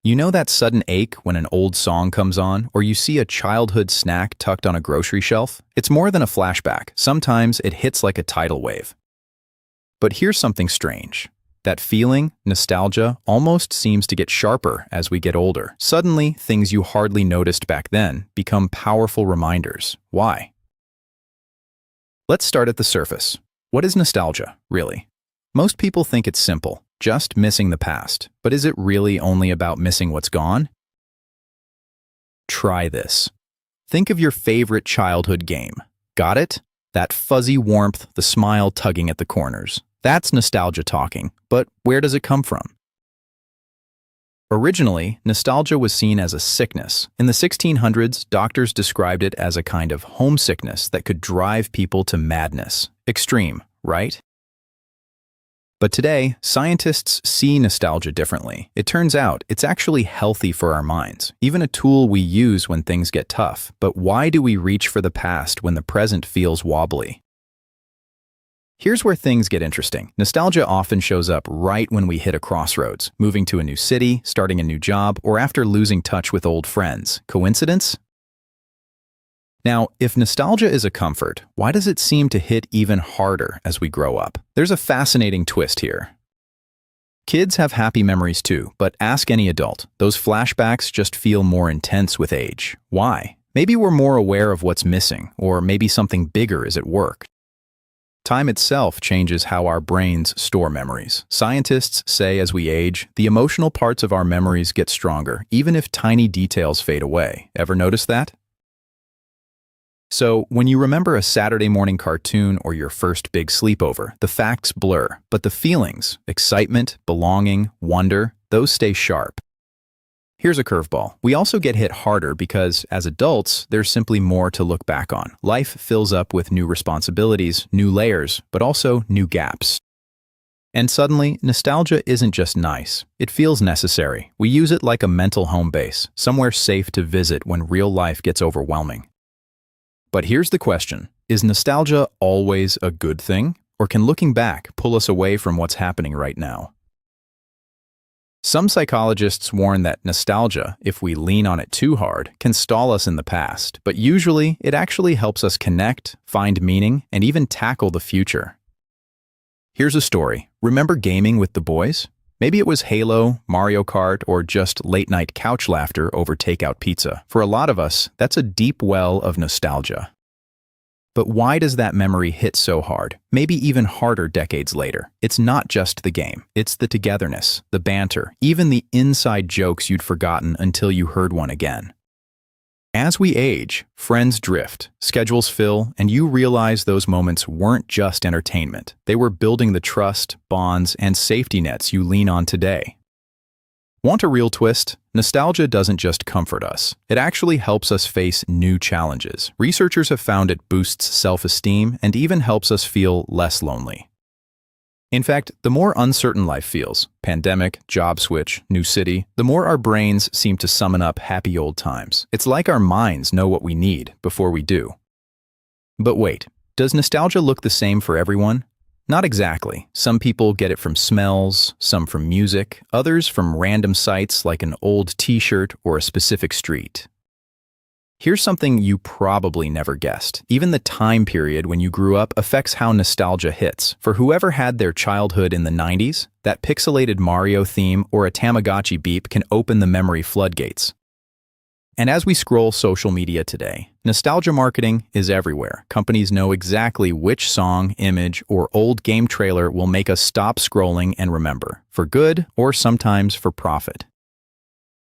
You know that sudden ache when an old song comes on, or you see a childhood snack tucked on a grocery shelf? It's more than a flashback. Sometimes it hits like a tidal wave. But here's something strange. That feeling, nostalgia, almost seems to get sharper as we get older. Suddenly, things you hardly noticed back then become powerful reminders. Why? Let's start at the surface. What is nostalgia, really? Most people think it's simple. Just missing the past. But is it really only about missing what's gone? Try this. Think of your favorite childhood game. Got it? That fuzzy warmth, the smile tugging at the corners. That's nostalgia talking. But where does it come from? Originally, nostalgia was seen as a sickness. In the 1600s, doctors described it as a kind of homesickness that could drive people to madness. Extreme, right? But today, scientists see nostalgia differently. It turns out it's actually healthy for our minds, even a tool we use when things get tough. But why do we reach for the past when the present feels wobbly? Here's where things get interesting. Nostalgia often shows up right when we hit a crossroads, moving to a new city, starting a new job, or after losing touch with old friends. Coincidence? Now, if nostalgia is a comfort, why does it seem to hit even harder as we grow up? There's a fascinating twist here. Kids have happy memories too, but ask any adult. Those flashbacks just feel more intense with age. Why? Maybe we're more aware of what's missing, or maybe something bigger is at work. Time itself changes how our brains store memories. Scientists say as we age, the emotional parts of our memories get stronger, even if tiny details fade away. Ever notice that? So, when you remember a Saturday morning cartoon or your first big sleepover, the facts blur, but the feelings, excitement, belonging, wonder, those stay sharp. Here's a curveball. We also get hit harder because, as adults, there's simply more to look back on. Life fills up with new responsibilities, new layers, but also new gaps. And suddenly, nostalgia isn't just nice. It feels necessary. We use it like a mental home base, somewhere safe to visit when real life gets overwhelming. But here's the question. Is nostalgia always a good thing? Or can looking back pull us away from what's happening right now? Some psychologists warn that nostalgia, if we lean on it too hard, can stall us in the past. But usually, it actually helps us connect, find meaning, and even tackle the future. Here's a story. Remember gaming with the boys? Maybe it was Halo, Mario Kart, or just late-night couch laughter over takeout pizza. For a lot of us, that's a deep well of nostalgia. But why does that memory hit so hard, maybe even harder decades later? It's not just the game. It's the togetherness, the banter, even the inside jokes you'd forgotten until you heard one again. As we age, friends drift, schedules fill, and you realize those moments weren't just entertainment. They were building the trust, bonds, and safety nets you lean on today. Want a real twist? Nostalgia doesn't just comfort us. It actually helps us face new challenges. Researchers have found it boosts self-esteem and even helps us feel less lonely. In fact, the more uncertain life feels, pandemic, job switch, new city, the more our brains seem to summon up happy old times. It's like our minds know what we need before we do. But wait, does nostalgia look the same for everyone? Not exactly. Some people get it from smells, some from music, others from random sights like an old t-shirt or a specific street. Here's something you probably never guessed. Even the time period when you grew up affects how nostalgia hits. For whoever had their childhood in the 90s, that pixelated Mario theme or a Tamagotchi beep can open the memory floodgates. And as we scroll social media today, nostalgia marketing is everywhere. Companies know exactly which song, image, or old game trailer will make us stop scrolling and remember, for good or sometimes for profit.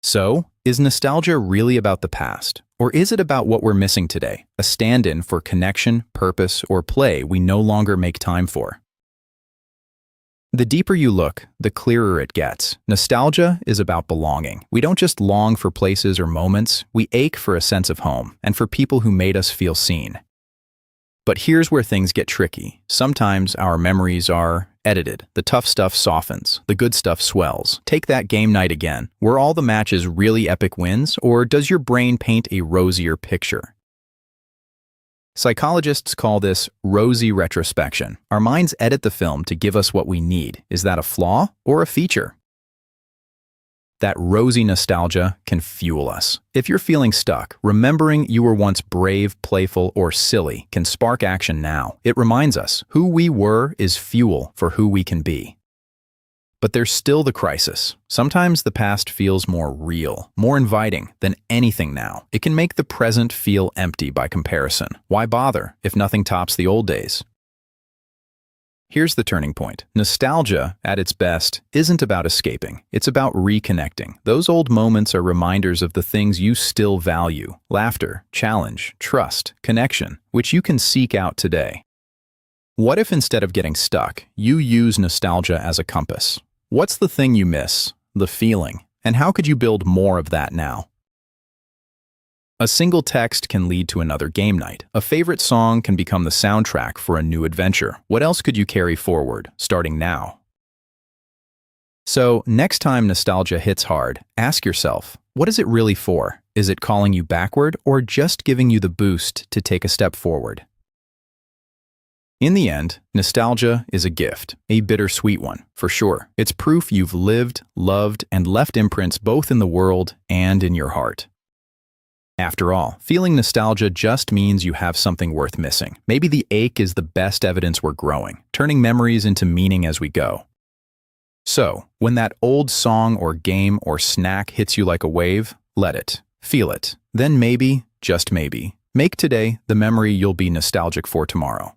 So, is nostalgia really about the past? Or is it about what we're missing today, a stand-in for connection, purpose, or play we no longer make time for? The deeper you look, the clearer it gets. Nostalgia is about belonging. We don't just long for places or moments, we ache for a sense of home and for people who made us feel seen. But here's where things get tricky. Sometimes our memories are edited. The tough stuff softens. The good stuff swells. Take that game night again. Were all the matches really epic wins, or does your brain paint a rosier picture? Psychologists call this rosy retrospection. Our minds edit the film to give us what we need. Is that a flaw or a feature? That rosy nostalgia can fuel us. If you're feeling stuck, remembering you were once brave, playful, or silly can spark action now. It reminds us who we were is fuel for who we can be. But there's still the crisis. Sometimes the past feels more real, more inviting than anything now. It can make the present feel empty by comparison. Why bother if nothing tops the old days? Here's the turning point. Nostalgia, at its best, isn't about escaping. It's about reconnecting. Those old moments are reminders of the things you still value: laughter, challenge, trust, connection, which you can seek out today. What if instead of getting stuck, you use nostalgia as a compass? What's the thing you miss? The feeling. And how could you build more of that now? A single text can lead to another game night. A favorite song can become the soundtrack for a new adventure. What else could you carry forward, starting now? So, next time nostalgia hits hard, ask yourself, what is it really for? Is it calling you backward or just giving you the boost to take a step forward? In the end, nostalgia is a gift, a bittersweet one, for sure. It's proof you've lived, loved, and left imprints both in the world and in your heart. After all, feeling nostalgia just means you have something worth missing. Maybe the ache is the best evidence we're growing, turning memories into meaning as we go. So, when that old song or game or snack hits you like a wave, let it. Feel it. Then maybe, just maybe, make today the memory you'll be nostalgic for tomorrow.